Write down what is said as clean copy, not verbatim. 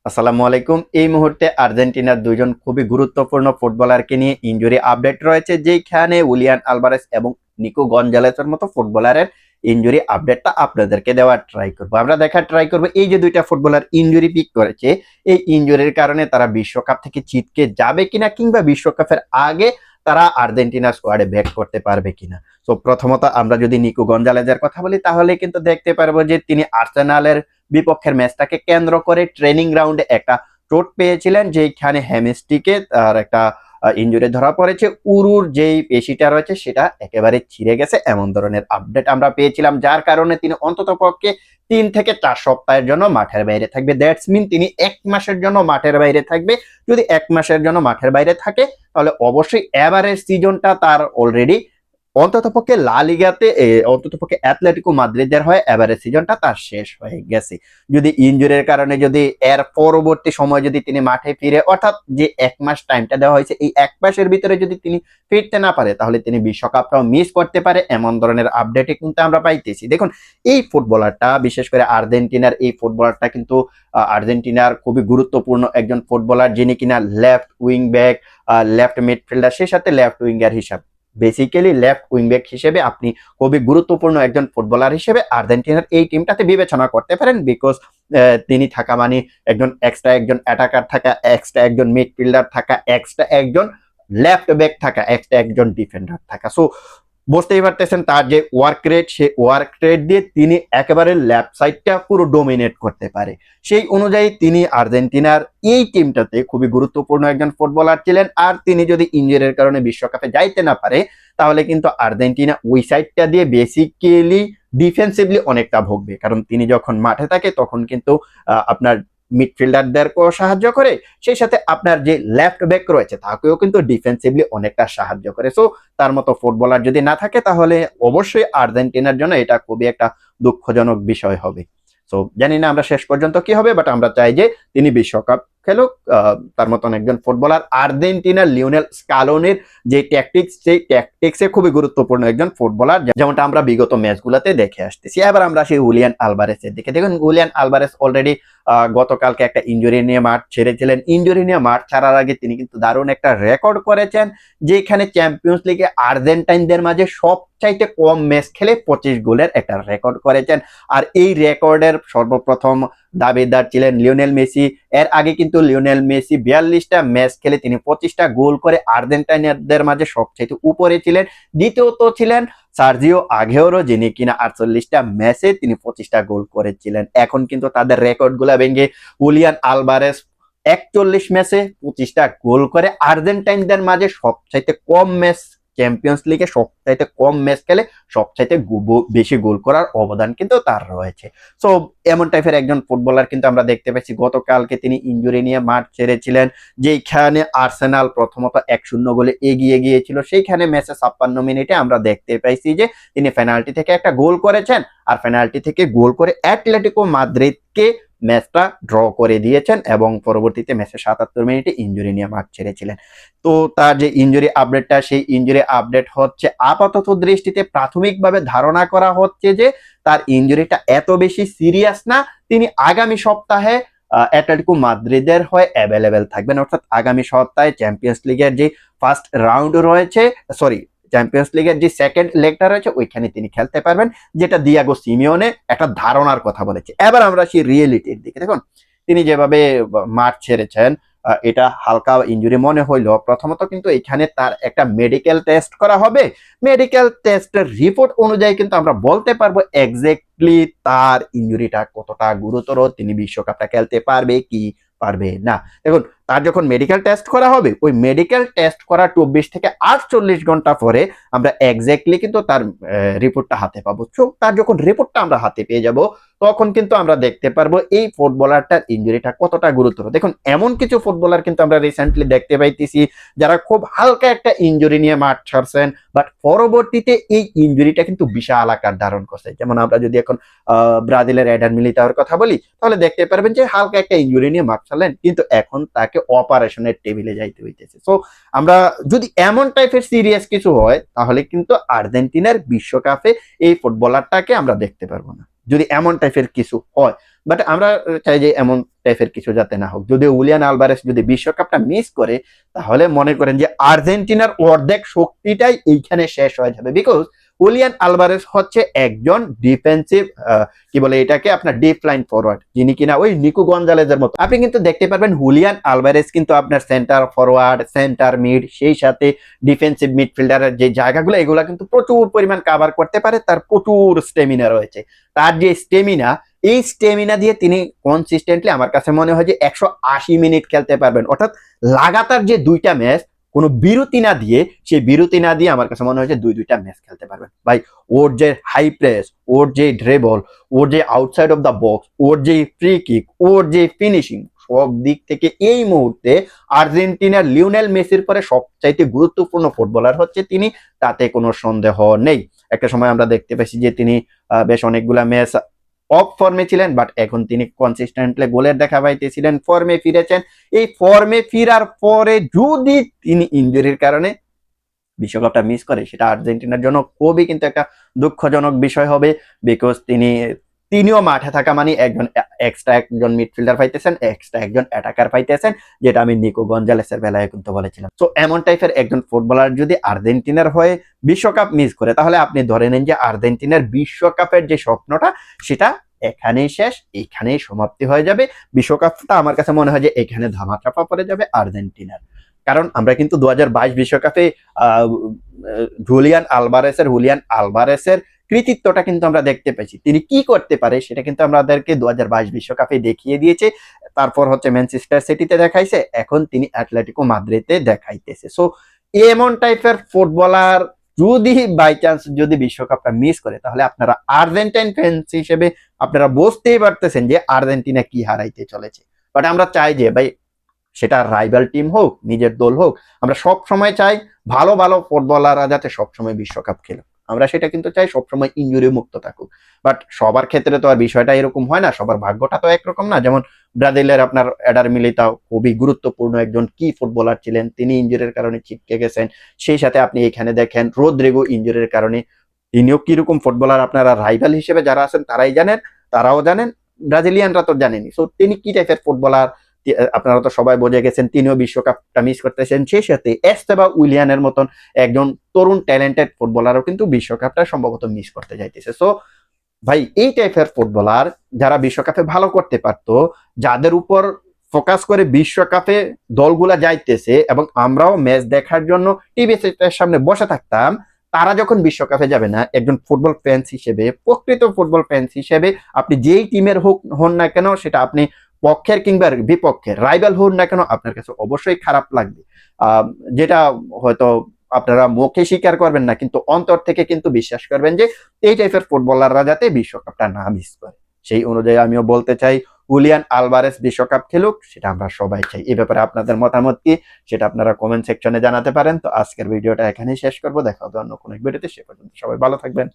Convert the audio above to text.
আসসালামু আলাইকুম। এই মুহূর্তে আর্জেন্টিনার দুইজন খুবই গুরুত্বপূর্ণ ফুটবলারকে নিয়ে ইনজুরি আপডেট রয়েছে, যেখানে উলিয়ান আলভারেস এবং নিকো গঞ্জালেসের মতো ফুটবলারের ইনজুরি আপডেটটা আপনাদেরকে দেওয়ার ট্রাই করবো। আমরা দেখার ট্রাই করবো এই যে দুইটা ফুটবলার ইনজুরি পিক করেছে, এই ইনজুরির কারণে তারা বিশ্বকাপ থেকে ছিটকে যাবে কিনা, কিংবা বিশ্বকাপের আগে তারা আর্জেন্টিনা স্কোয়াডে ব্যাক করতে পারবে কিনা। তো প্রথমত আমরা যদি নিকো গঞ্জালেজের কথা বলি, তাহলে কিন্তু দেখতে পারবো যে তিনি আর্সেনালের বিপক্ষের ম্যাচটাকে কেন্দ্র করে ট্রেনিং গ্রাউন্ডে একটা চোট পেয়েছিলেন, যেখানে হ্যামস্ট্রিকে তার একটা ইনজুরি ধরা পড়েছে। উরুর যেই পেশিটা রয়েছে সেটা একেবারে ছিঁড়ে গেছে, এমন ধরনের আপডেট আমরা পেয়েছিলাম, যার কারণে তিনি অন্তত পক্ষে 3 থেকে 4 সপ্তাহের জন্য মাঠের বাইরে থাকবে। দ্যাটস মিন তিনি 1 মাসের জন্য মাঠের বাইরে থাকবে। যদি 1 মাসের জন্য মাঠের বাইরে থাকে, তাহলে অবশ্যই এভারেজ সিজনটা তার অলরেডি অন্ততপক্ষে লা লিগাতে অন্ততপক্ষে অ্যাথলেটিকো মাদ্রিদের হয়ে এভারেজ সিজনটা তার শেষ হয়ে গেছে। যদি ইনজুরির কারণে যদি এর পরবর্তী সময় যদি তিনি মাঠে ফিরে, অর্থাৎ যে 1 মাস টাইমটা দেওয়া হয়েছে, এই 1 মাসের ভিতরে যদি তিনি ফিরতে না পারে, তাহলে তিনি বিশ্বকাপটাও মিস করতে পারে, এমন ধরনের আপডেটই কিন্তু আমরা পাইতেছি। দেখুন, এই ফুটবলারটা, বিশেষ করে আর্জেন্টিনার এই ফুটবলারটা কিন্তু আর্জেন্টিনার খুবই গুরুত্বপূর্ণ একজন ফুটবলার, যিনি কিনা left wing back, left midfielder, সেই সাথে লেফট উইঙ্গার হিসাব, বেসিক্যালি লেফট উইংব্যাক হিসেবে আপনি খুবই গুরুত্বপূর্ণ একজন ফুটবলার হিসেবে আর্জেন্টিনার এই টিমটাতে বিবেচনা করতে পারেন। বিকজ তিনি থাকা মানে একজন এক্সট্রা একজন অ্যাটাকার থাকা, এক্সট্রা একজন মিডফিল্ডার থাকা, এক্সট্রা একজন লেফট ব্যাক থাকা, এক্সট্রা একজন ডিফেন্ডার থাকা। সো বুঝতেই পারতেছেন তার যে ওয়ার্ক রেট, সেই ওয়ার্ক রেট দিয়ে তিনি একেবারে লেফট সাইডটা পুরো ডোমিনেট করতে পারে। সেই অনুযায়ী তিনি আর্জেন্টিনার এই টিমটাতে খুবই গুরুত্বপূর্ণ একজন ফুটবলার ছিলেন। আর তিনি যদি ইনজুরির কারণে বিশ্বকাপে যাইতে না পারে, তাহলে কিন্তু আর্জেন্টিনা ওই সাইডটা দিয়ে বেসিক্যালি ডিফেন্সিভলি অনেকটা ভুগবে, কারণ তিনি যখন মাঠে থাকে তখন কিন্তু আপনার মিডফিল্ডারদেরকেও সাহায্য করে, সেই সাথে আপনার যে লেফট ব্যাক রয়েছে তাকেও কিন্তু ডিফেন্সিভলি অনেকটা সাহায্য করে। সো তার মতো ফুটবলার যদি না থাকে, তাহলে অবশ্যই আর্জেন্টিনার জন্য এটা খুবই একটা দুঃখজনক বিষয় হবে। সো জানি না আমরা শেষ পর্যন্ত কি হবে, বাট আমরা চাই যে তিনি বিশ্বকাপ খেলুক। তার মতন একজন ফুটবলার, আর্জেন্টিনার লিওনেল স্কালোনির যে ট্যাকটিক্স, সেই ট্যাকটিক্সে খুবই গুরুত্বপূর্ণ একজন ফুটবলার, যেমনটা আমরা বিগত ম্যাচগুলোতে দেখে আসতেছি। এবার আমরা সেই উলিয়ান আলভারেসের দিকে দেখুন। উলিয়ান আলভারেস অলরেডি গতকালকে একটা ইনজুরি নিয়ে মাঠ ছেড়েছিলেন। ইনজুরি নিয়ে মাঠ ছাড়ার আগে তিনি কিন্তু দারুণ একটা রেকর্ড করেছেন, যেখানে চ্যাম্পিয়ন্স লিগে আর্জেন্টাইনদের মাঝে সবচাইতে কম ম্যাচ খেলে 25 গোলের একটা রেকর্ড করেছেন। আর এই রেকর্ডের সর্বপ্রথম দাবিদার ছিলেন লিওনেল মেসি। এর আগে কিন্তু লিওনেল মেসি 42টা ম্যাচ খেলে তিনি 25টা গোল করে আর্জেন্টাইনদের মাঝে সবচাইতে উপরে ছিলেন। দ্বিতীয়ত ছিলেন সার্জিও আগেওরো, যিনি কিনা 48টা ম্যাচে তিনি 25টা গোল করেছিলেন। এখন কিন্তু তাদের রেকর্ড গুলা ভেঙে উলিয়ান আলভারেস 41 ম্যাচে 25টা গোল করে আর্জেন্টাইনদের মাঝে সবচাইতে কম ম্যাচ, চ্যাম্পিয়ন্স লিগে সবচাইতে কম ম্যাচ খেলে সবচাইতে বেশি গোল করার অবদান কিন্তু তার রয়েছে। সো এমন টাইপের একজন ফুটবলার কিন্তু আমরা দেখতে পাচ্ছি। গতকালকে তিনি ইনজুরি নিয়ে মাঠ ছেড়েছিলেন, যেখানে আর্সেনাল প্রথমত 1-0 গোলে এগিয়ে গিয়েছিল। সেইখানে ম্যাচে 56 মিনিটে আমরা দেখতে পাইছি যে তিনি পেনাল্টি থেকে একটা গোল করেছেন, আর পেনাল্টি থেকে গোল করে অ্যাটলেটিকো মাদ্রিদকে ম্যাচটা ড্র করে দিয়েছেন, এবং পরবর্তীতে ম্যাচের 77 মিনিটে ইনজুরি নিয়ে মাঠ ছেড়েছিলেন। তো তার যে ইনজুরি আপডেটটা, সেই ইনজুরি আপডেট হচ্ছে আপাতত দৃষ্টিতে প্রাথমিকভাবে ধারণা করা হচ্ছে যে তার ইনজুরিটা এত বেশি সিরিয়াস না। তিনি আগামী সপ্তাহে অ্যাটলেটিকো মাদ্রিদের হয়ে অ্যাভেলেবেল থাকবেন, অর্থাৎ আগামী সপ্তাহে চ্যাম্পিয়ন্স লিগের যে ফার্স্ট রাউন্ড রয়েছে, সরি, চ্যাম্পিয়ন্স লিগের যে সেকেন্ড লেগটা রয়েছে ওইখানে তিনি খেলতে পারবেন, যেটা দিয়াগো সিমিওনে একটা ধারণার কথা বলেছে। এবার আমরা সেই রিয়েলিটির দিকে দেখুন। তিনি যেভাবে মাঠ ছেড়েছেন, এটা হালকা ইনজুরি মনে হইলো। প্রথমত কিন্তু এখানে তার একটা মেডিকেল টেস্ট করা হবে। মেডিকেল টেস্টের রিপোর্ট অনুযায়ী কিন্তু আমরা বলতে পারবো এক্স্যাক্টলি তার ইনজুরিটা কতটা গুরুতর, তিনি বিশ্বকাপটা খেলতে পারবে কি পারবে না। দেখুন, তার যখন মেডিকেল টেস্ট করা হবে, ওই মেডিকেল টেস্ট করা 24 থেকে 48 ঘন্টা পরে আমরা এক্স্যাক্টলি কিন্তু তার রিপোর্টটা হাতে পাবো। তো তার যখন রিপোর্টটা আমরা হাতে পেয়ে যাব, তখন কিন্তু আমরা দেখতে পারবো এই ফুটবলারটার ইনজুরিটা কতটা গুরুতর। দেখুন, এমন কিছু ফুটবলার কিন্তু আমরা রিসেন্টলি দেখতে পাইতেছি যারা খুব হালকা একটা ইনজুরি নিয়ে মাঠ ছাড়ছেন, বাট পরবর্তীতে এই ইনজুরিটা কিন্তু বিশাল আকার ধারণ করছে। যেমন আমরা যদি এখন ব্রাজিলের এডার মিলিতাওর কথা বলি, তাহলে দেখতে পারবেন যে হালকা একটা ইনজুরি নিয়ে মাঠ ছাড়লেন, কিন্তু এখন তাকে অপারেশনের টেবিলে যাইতে হইতেছে। সো আমরা যদি এমন টাইপের সিরিয়াস কিছু হয়, তাহলে কিন্তু আর্জেন্টিনার বিশ্বকাপে এই ফুটবলারটাকে আমরা দেখতে পারবো না। যদি এমন টাইপের কিছু হয়। বাট আমরা চাই যে এমন টাইপের কিছু যাতে না হোক। যদি উলিয়ান আলভারেস যদি বিশ্বকাপটা মিস করে, তাহলে মনে করেন যে আর্জেন্টিনার অর্ধেক শক্তিটাই এইখানে শেষ হয়ে যাবে। বিকজ উলিয়ান আলভারেস হচ্ছে একজন ডিফেন্সিভ কি বলে এটাকে, আপনার ডিপ লাইন ফরওয়ার্ড, যিনি কিনা ওই নিকো গঞ্জালেজের মতো। আপনি কিন্তু দেখতে পারবেন হুলিয়ান আলভারেস কিন্তু আপনার সেন্টার ফরওয়ার্ড, সেন্টার মিড, সেই সাথে ডিফেন্সিভ মিডফিল্ডারের যে জায়গাগুলো, এগুলো কিন্তু প্রচুর পরিমাণ কাভার করতে পারে। তার প্রচুর স্টেমিনা রয়েছে। তার যে স্টেমিনা, এই স্টেমিনা দিয়ে তিনি কনসিস্টেন্টলি আমার কাছে মনে হয় যে 180 মিনিট খেলতে পারবেন। অর্থাৎ লাগাতার যে 2টা ম্যাচ কোনো বিরতি না দিয়ে, সেই বিরতি না দিয়ে আমার কাছে মনে হয় যে 2টা ম্যাচ খেলতে পারবেন। ভাই, ওর যে হাই প্রেস, ওর যে ড্রেবল, ওর যে আউটসাইড অফ দ্য বক্স, ওর যে ফ্রি কিক, ওর যে ফিনিশিং, সব দিক থেকে এই মুহূর্তে আর্জেন্টিনার লিওনেল মেসির পরে সবচাইতে গুরুত্বপূর্ণ ফুটবলার হচ্ছে তিনি, তাতে কোনো সন্দেহ নেই। একটা সময় আমরা দেখতে পেয়েছি যে তিনি বেশ অনেকগুলা ম্যাচ অফ ফর্মে ছিলেন, বাট এখন তিনি কনসিস্টেন্টলি গোলের দেখা পাইতেছিলেন, ফর্মে ফিরেছেন। এই ফর্মে ফিরার পরে যদি তিনি ইনজুরির কারণে বিশ্বকাপটা মিস করে, সেটা আর্জেন্টিনার জন্য খুবই কিন্তু একটা দুঃখজনক বিষয় হবে। বিকজ তিনিও মাঠে থাকা মানে একজন মিডফিল্ডার পাইতেছেন, এক্সট্রা একজন অ্যাটাকার পাইতেছেন, যেটা আমি নিকো গঞ্জালেসের বেলায় কিন্তু বলেছিলাম। তো এমন টাইপের একজন ফুটবলার যদি আর্জেন্টিনার হয়ে বিশ্বকাপ মিস করে, তাহলে আপনি ধরে নেন যে আর্জেন্টিনার বিশ্বকাপের যে স্বপ্নটা, সেটা এখানেই শেষ, এখানেই সমাপ্তি হয়ে যাবে। বিশ্বকাপটা আমার কাছে মনে হয় যে এখানে ধামাচাপা পড়ে যাবে আর্জেন্টিনার। কারণ আমরা কিন্তু 2022 বিশ্বকাপে হুলিয়ান আলভারেসের কৃতিত্বটা কিন্তু আমরা দেখতে পেয়েছি। তিনি কি করতে পারে সেটা কিন্তু আমাদেরকে 2022 বিশ্বকাপে দেখিয়ে দিয়েছে। তারপর হচ্ছে ম্যানচেস্টার সিটিতে দেখাইছে, এখন তিনি অ্যাটলেটিকো মাদ্রিদে দেখাইতেছে। সো এমন টাইপের ফুটবলার যদি বাই চান্স যদি বিশ্বকাপটা মিস করে, তাহলে আপনারা আর্জেন্টাইন ফ্যান্স হিসেবে আপনারা বুঝতেই পারতেছেন যে আর্জেন্টিনা কি হারাইতে চলেছে। বাট আমরা চাই যে ভাই, সেটা রাইভাল টিম হোক, নিজের দল হোক, আমরা সব সময় চাই ভালো ভালো ফুটবলাররা যাতে সবসময় বিশ্বকাপ খেলুক। আমরা সেটা কিন্তু চাই সবসময় ইনজুরি মুক্ত থাকুক। বাট সবার ক্ষেত্রে তো আর বিষয়টা এরকম হয় না, সবার ভাগ্যটা তো একরকম না। যেমন ব্রাজিলের আপনার এডার মিলিতাও খুবই গুরুত্বপূর্ণ একজন কি ফুটবলার ছিলেন, তিনি ইনজুরির কারণে ছিটকে গেছেন। সেই সাথে আপনি এখানে দেখেন রদ্রিগো ইনজুরির কারণে, তিনিও কিরকম ফুটবলার আপনারা রাইভাল হিসেবে যারা আছেন তারাই জানেন, তারাও জানেন, ব্রাজিলিয়ানরা তো জানেনি। সো তিনি কি টাইপের ফুটবলার আপনারা তো সবাই বুঝে গেছেন। তিনিও বিশ্বকাপটা মিস করতেছেন। সেই সাথে এস্তেবা উইলিয়ানের মতন একজন তরুণ ট্যালেন্টেড ফুটবলারও কিন্তু বিশ্বকাপটা সম্ভবত মিস করতে যাইতেছে। সো ভাই, এই টাইপের ফুটবলার যারা বিশ্বকাপে ভালো করতে পারতো, যাদের উপর ফোকাস করে বিশ্বকাপে দলগুলা যাইতেছে এবং আমরাও ম্যাচ দেখার জন্য টিভি সেটের সামনে বসে থাকতাম, তারা যখন বিশ্বকাপে যাবে না, একজন ফুটবল ফ্যান্স হিসেবে, প্রকৃত ফুটবল ফ্যান্স হিসেবে, আপনি যেই টিমের হন না কেন, সেটা আপনি পক্ষের কিংবা বিপক্ষের রাইভাল হন না কেন, আপনার কাছে অবশ্যই খারাপ লাগবে। যেটা হয়তো আপনারা মুখে স্বীকার করবেন না, কিন্তু অন্তর থেকে কিন্তু বিশ্বাস করবেন যে এই টাইপের ফুটবলাররা যাতে বিশ্বকাপটা না মিস করে। সেই অনুযায়ী আমিও বলতে চাই, হুলিয়ান আলভারেস বিশ্বকাপ খেলুক, সেটা আমরা সবাই চাই। এই ব্যাপারে আপনাদের মতামত কি, সেটা আপনারা কমেন্ট সেকশনে জানাতে পারেন। তো আজকের ভিডিওটা এখানেই শেষ করবো, দেখা হবে অন্য কোনো ভিডিওতে। সে পর্যন্ত সবাই ভালো থাকবেন।